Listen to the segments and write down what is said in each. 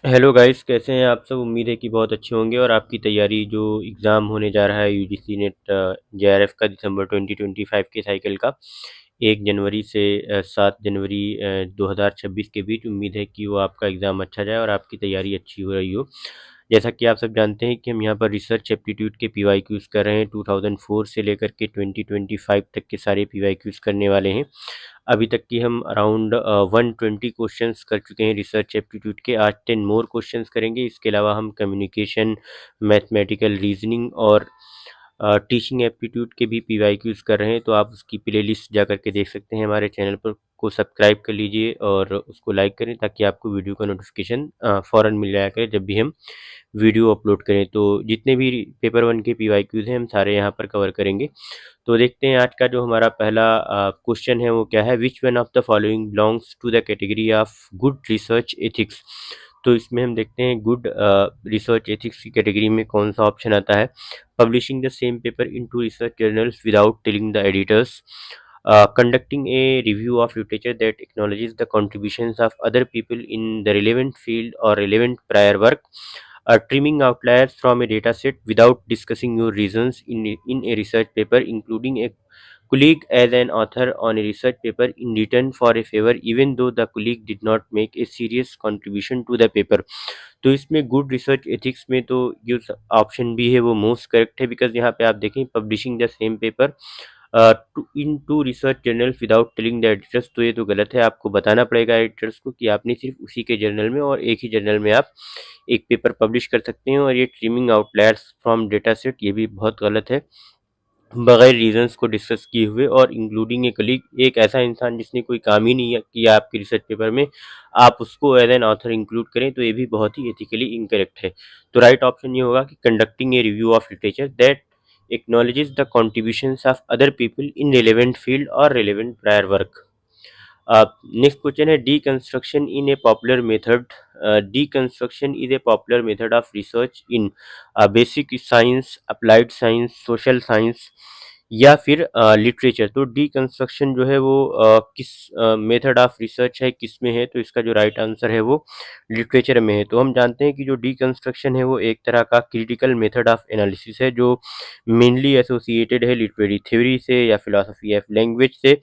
Hello guys, कैसे हैं आप सब। उम्मीद है कि बहुत अच्छे होंगे और आपकी तैयारी जो एग्ज़ाम होने जा रहा है यूजीसी नेट जेआरएफ का दिसंबर 2025 के साइकिल का 1 जनवरी से 7 जनवरी 2026 के बीच। उम्मीद है कि वो आपका एग्ज़ाम अच्छा जाए और आपकी तैयारी अच्छी हो रही हो। जैसा कि आप सब जानते हैं कि हम यहाँ पर रिसर्च एप्टीट्यूड के पीवाईक्यूज़ कर रहे हैं। 2004 से लेकर के 2025 तक के सारे पीवाईक्यूज़ करने वाले हैं। अभी तक की हम अराउंड 120 क्वेश्चंस कर चुके हैं रिसर्च एप्टीट्यूड के। आज 10 मोर क्वेश्चंस करेंगे। इसके अलावा हम कम्युनिकेशन, मैथमेटिकल रीजनिंग और टीचिंग एप्टीट्यूड के भी पीवाईक्यूज़ कर रहे हैं। तो आप उसकी प्लेलिस्ट जा करके देख सकते हैं। हमारे चैनल पर को सब्सक्राइब कर लीजिए और उसको लाइक करें ताकि आपको वीडियो का नोटिफिकेशन फ़ौरन मिल जाया करे जब भी हम वीडियो अपलोड करें। तो जितने भी पेपर 1 के पीवाईक्यूज़ हैं हम सारे यहाँ पर कवर करेंगे। तो देखते हैं आज का जो हमारा पहला क्वेश्चन है वो क्या है। Which one of the following belongs to the category of good research ethics. तो इसमें हम देखते हैं गुड रिसर्च एथिक्स की कैटेगरी में कौन सा ऑप्शन आता है। Publishing the same paper in two research journals without telling the editors, conducting a review of literature that acknowledges the contributions of other people in the relevant field or relevant prior work, trimming outliers from a data set without discussing your reasons in a research paper, including a colleague as an author on a research paper in return for a favor even though the colleague did not make a serious contribution to the paper। तो इसमें good research ethics में तो जो option भी है वो most correct है, because यहाँ पे आप देखें publishing the same paper in two research journals without telling the editors, तो ये तो गलत है। आपको बताना पड़ेगा एडिटर्स को कि आपने सिर्फ उसी के जर्नल में और एक ही जर्नल में आप एक पेपर पब्लिश कर सकते हैं। और ये trimming outliers from data set, ये भी बहुत गलत है। बगैर रीजंस को डिस्कस किए हुए और इंक्लूडिंग ए कलीग, एक ऐसा इंसान जिसने कोई काम ही नहीं किया आपके रिसर्च पेपर में, आप उसको एज एन ऑथर इंक्लूड करें, तो ये भी बहुत ही एथिकली इनकरेक्ट है। तो राइट ऑप्शन ये होगा कि conducting a review of literature that acknowledges the contributions of other people in relevant field or relevant prior work। Next question है deconstruction in a popular method। deconstruction is a popular method of research in basic science, applied science, social science या फिर literature. तो deconstruction जो है वो किस method of research है, किस में है, तो इसका जो राइट आंसर है वो लिटरेचर में है। तो हम जानते हैं कि जो डीकंस्ट्रक्शन है वो एक तरह का क्रिटिकल मेथड ऑफ एनालिसिस है जो मेनली एसोसिएटेड है लिटरेरी थ्योरी से या फिलोसफी ऑफ लैंग्वेज से।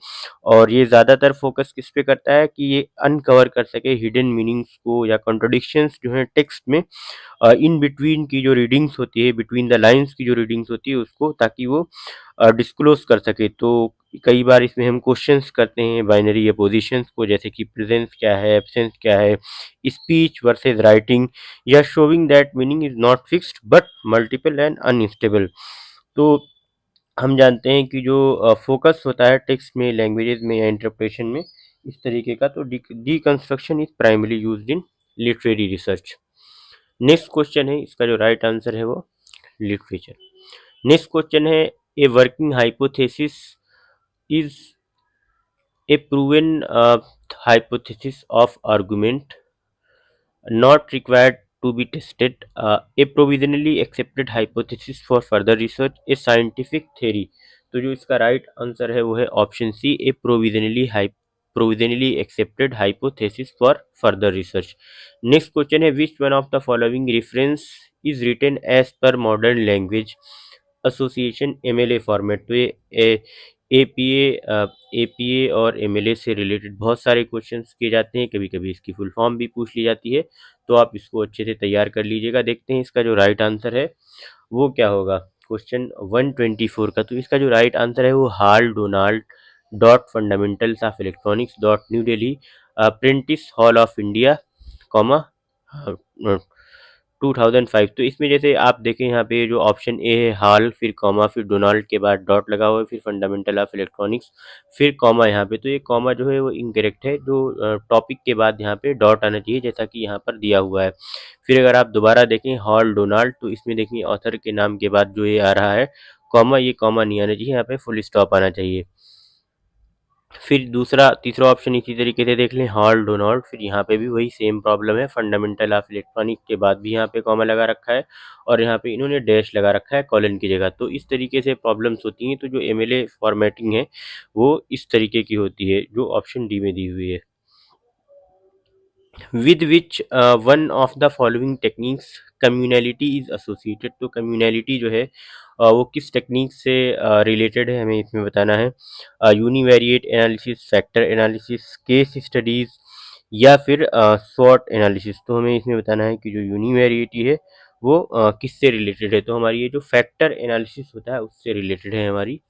और ये ज़्यादातर फोकस किस पे करता है कि ये अनकवर कर सके हिडन मीनिंग्स को या कॉन्ट्रडिक्शंस जो हैं टेक्स्ट में, इन बिटवीन की जो रीडिंग्स होती है, बिटवीन द लाइंस की जो रीडिंग्स होती है उसको, ताकि वो डिस्क्लोज कर सके। तो कई बार इसमें हम क्वेश्चंस करते हैं बाइनरी अपोजिशंस को, जैसे कि प्रेजेंस क्या है, एब्सेंस क्या है, स्पीच वर्सेस राइटिंग, या showing that meaning is not fixed but multiple and unstable. तो हम जानते हैं कि जो फोकस होता है टेक्स्ट में, लैंग्वेजेस में या इंटरप्रेशन में इस तरीके का, तो deconstruction is primary used in literary research. Next question है, इसका जो राइट आंसर है वो लिटरेचर। नेक्स्ट क्वेश्चन है a working hypothesis is a proven hypothesis of argument not required to be tested, a provisionally accepted hypothesis for further research, a scientific theory। तो जो इसका right answer है वो है option C, a provisionally accepted hypothesis for further research. Next question है which one of the following reference is written as per modern language association MLA format. तो ये APA और एमएलए से रिलेटेड बहुत सारे क्वेश्चंस किए जाते हैं, कभी कभी इसकी फुल फॉर्म भी पूछ ली जाती है। तो आप इसको अच्छे से तैयार कर लीजिएगा। देखते हैं इसका जो राइट आंसर है वो क्या होगा क्वेश्चन 124 का। तो इसका जो राइट आंसर है वो Hall Donald dot fundamentals of electronics dot New Delhi Prentice Hall of India comma 2005। तो इसमें जैसे आप देखें यहाँ पे जो ऑप्शन ए है हाल, फिर कॉमा, फिर डोनाल्ड के बाद डॉट लगा हुआ है, फिर फंडामेंटल ऑफ इलेक्ट्रॉनिक्स, फिर कॉमा यहाँ पे। तो ये कॉमा जो है वो इनकरेक्ट है, जो टॉपिक के बाद यहाँ पे डॉट आना चाहिए जैसा कि यहाँ पर दिया हुआ है। फिर अगर आप दोबारा देखें हॉल डोनाल्ड, तो इसमें देखिए ऑथर के नाम के बाद जो ये आ रहा है कॉमा, ये कॉमा नहीं आना चाहिए, यहाँ पे फुल स्टॉप आना चाहिए। फिर तीसरा ऑप्शन इसी तरीके से देख लें हॉल डोनाल्ड, फिर यहाँ पे भी वही सेम प्रॉब्लम है, फंडामेंटल ऑफ इलेक्ट्रॉनिक के बाद भी यहाँ पे कॉमा लगा रखा है और यहाँ पे इन्होंने डैश लगा रखा है कॉलन की जगह। तो इस तरीके से प्रॉब्लम्स होती हैं। तो जो एमएलए फॉर्मेटिंग है वो इस तरीके की होती है जो ऑप्शन डी में दी हुई है। With which one of the following techniques communality is associated. तो कम्युनैलिटी जो है वो किस टेक्निक से रिलेटेड है, हमें इसमें बताना है। Univariate analysis, factor analysis, case studies, या फिर स्वॉट एनालिसिस। तो हमें इसमें बताना है कि जो यूनिवेरिएटी है वो किससे रिलेटेड है। तो हमारी ये जो फैक्टर एनालिसिस होता है उससे रिलेटेड है हमारी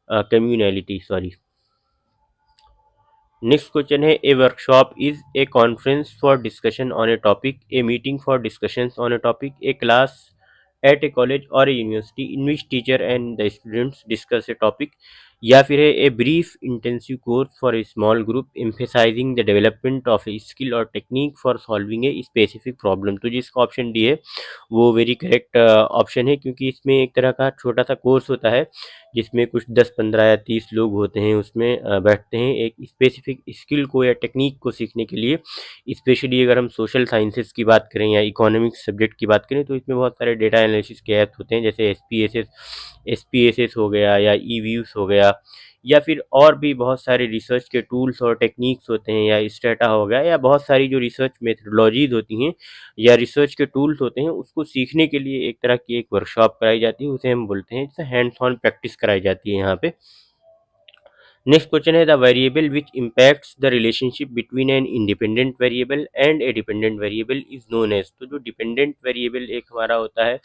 कम्युनैलिटी, सॉरी। नेक्स्ट क्वेश्चन है, a workshop is a conference for discussion on a topic, a meeting for discussion on a topic, a class at a college और a university in which teacher and the students discuss a topic, या फिर है a brief intensive course for a small group emphasising the development of a skill और technique for solving a specific problem. तो जिसका option D है वो very correct option है, क्योंकि इसमें एक तरह का छोटा सा कोर्स होता है जिसमें कुछ 10, 15 या 30 लोग होते हैं, उसमें बैठते हैं एक स्पेसिफिक स्किल को या टेक्निक को सीखने के लिए। स्पेशली अगर हम सोशल साइंसेस की बात करें या इकोनॉमिक्स सब्जेक्ट की बात करें तो इसमें बहुत सारे डेटा एनालिसिस के ऐप्स होते हैं, जैसे एसपीएसएस हो गया या ईव्यूज हो गया, या फिर और भी बहुत सारे रिसर्च के टूल्स और टेक्निक्स होते हैं, या स्टेटा हो गया, या बहुत सारी जो रिसर्च मेथडोलॉजीज होती हैं या रिसर्च के टूल्स होते हैं, उसको सीखने के लिए एक तरह की एक वर्कशॉप कराई जाती है, उसे हम बोलते हैं जैसे हैंड्स ऑन प्रैक्टिस कराई जाती है यहाँ पे। नेक्स्ट क्वेश्चन है, the variable which impacts the relationship between an independent variable and a dependent variable is known as. तो जो डिपेंडेंट वेरिएबल एक हमारा होता है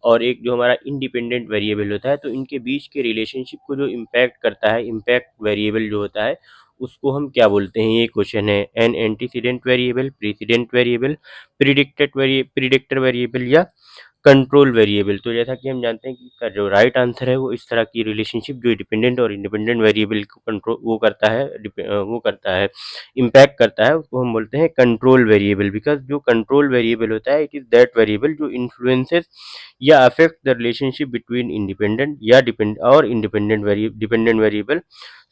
और एक जो हमारा इंडिपेंडेंट वेरिएबल होता है, तो इनके बीच के रिलेशनशिप को जो इम्पैक्ट करता है, इम्पैक्ट वेरिएबल जो होता है, उसको हम क्या बोलते हैं, ये क्वेश्चन है। An antecedent variable, precedent variable, predictor variable, या कंट्रोल वेरिएबल। तो जैसा कि हम जानते हैं कि इसका जो राइट आंसर है वो इस तरह की रिलेशनशिप जो डिपेंडेंट और इंडिपेंडेंट वेरिएबल को कंट्रोल वो करता है, इम्पैक्ट करता है, उसको हम बोलते हैं कंट्रोल वेरिएबल। बिकॉज जो कंट्रोल वेरिएबल होता है, इट इज दैट वेरिएबल जो इन्फ्लुएंसेस या affect the relationship between independent या dependent variable.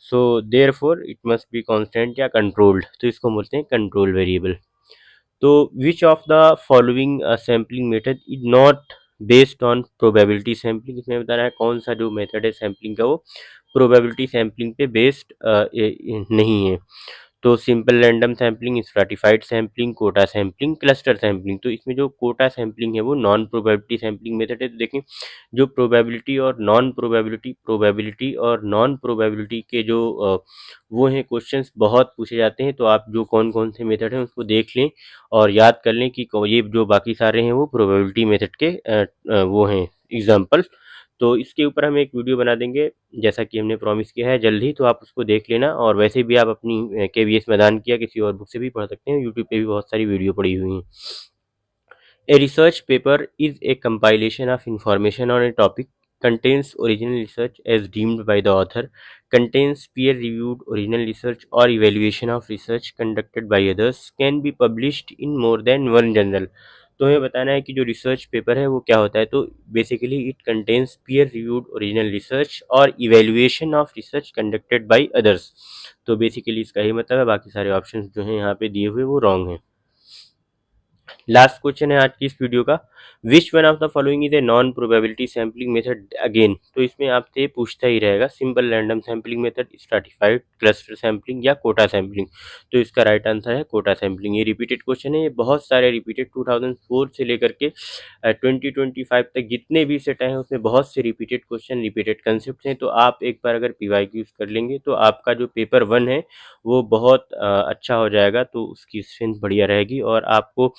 So therefore it must be constant या कंट्रोल्ड, तो इसको हम बोलते हैं कंट्रोल वेरिएबल। तो which of the following sampling method is not based on probability sampling. इसमें बता रहा है कौन सा जो मेथड है सैम्पलिंग का वो प्रोबेबिलिटी सैम्पलिंग पे बेस्ड नहीं है। तो simple random sampling, stratified sampling, quota sampling, cluster sampling. तो इसमें जो कोटा सैम्पलिंग है वो नॉन प्रोबेबिलिटी सैम्पलिंग मेथड है। तो देखें, जो प्रोबेबिलिटी और नॉन प्रोबेबिलिटी के जो वो हैं क्वेश्चंस बहुत पूछे जाते हैं। तो आप जो कौन कौन से मेथड हैं उसको देख लें और याद कर लें कि ये जो बाकी सारे हैं वो प्रोबेबिलिटी मेथड के वो हैं एग्जाम्पल। तो इसके ऊपर हम एक वीडियो बना देंगे जैसा कि हमने प्रॉमिस किया है जल्द ही, तो आप उसको देख लेना। और वैसे भी आप अपनी केवीएस मैदान की या किसी और बुक से भी पढ़ सकते हैं, यूट्यूब पे भी बहुत सारी वीडियो पड़ी हुई हैं। A research paper is a compilation of information on a topic, contains original research as deemed by the author, contains peer-reviewed original research or evaluation of research conducted by others, can be published in more than one journal। तो हमें बताना है कि जो research paper है वो क्या होता है। तो basically it contains peer reviewed original research और evaluation of research conducted by others. तो बेसिकली इसका ही मतलब है, बाकी सारे ऑप्शंस जो हैं यहाँ पे दिए हुए वो रॉन्ग हैं। लास्ट क्वेश्चन है आज की इस वीडियो का, विच one of the following is a non probability sampling method again. तो इसमें आपसे पूछता ही रहेगा simple random sampling method, stratified, cluster sampling या कोटा सैम्पलिंग। तो इसका राइट आंसर है कोटा सैम्पलिंग। ये रिपीटेड क्वेश्चन है, ये बहुत सारे रिपीटेड 2004 से लेकर के 2025 तक जितने भी सेट हैं उसमें बहुत से रिपीटेड क्वेश्चन, रिपीटेड कंसेप्ट हैं। तो आप एक बार अगर PYQ कर लेंगे तो आपका जो पेपर 1 है वो बहुत अच्छा हो जाएगा, तो उसकी स्ट्रेंथ बढ़िया रहेगी। और आपको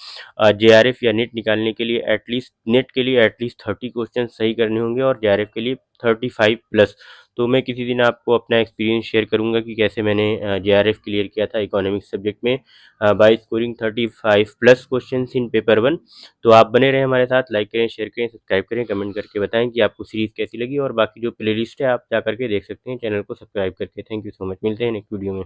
JRF या नेट निकालने के लिए एटलीस्ट, नेट के लिए एटलीस्ट 30 क्वेश्चन सही करने होंगे और JRF के लिए 35 प्लस। तो मैं किसी दिन आपको अपना एक्सपीरियंस शेयर करूंगा कि कैसे मैंने JRF क्लियर किया था इकोनॉमिक्स सब्जेक्ट में by scoring 35 plus question in paper 1। तो आप बने रहें हमारे साथ, लाइक करें, शेयर करें, सब्सक्राइब करें, कमेंट करके बताएं कि आपको सीरीज़ कैसी लगी। और बाकी जो प्लेलिस्ट है आप जा करके देख सकते हैं चैनल को सब्सक्राइब करके। थैंक यू सो मच, मिलते हैं नेक्स्ट वीडियो में।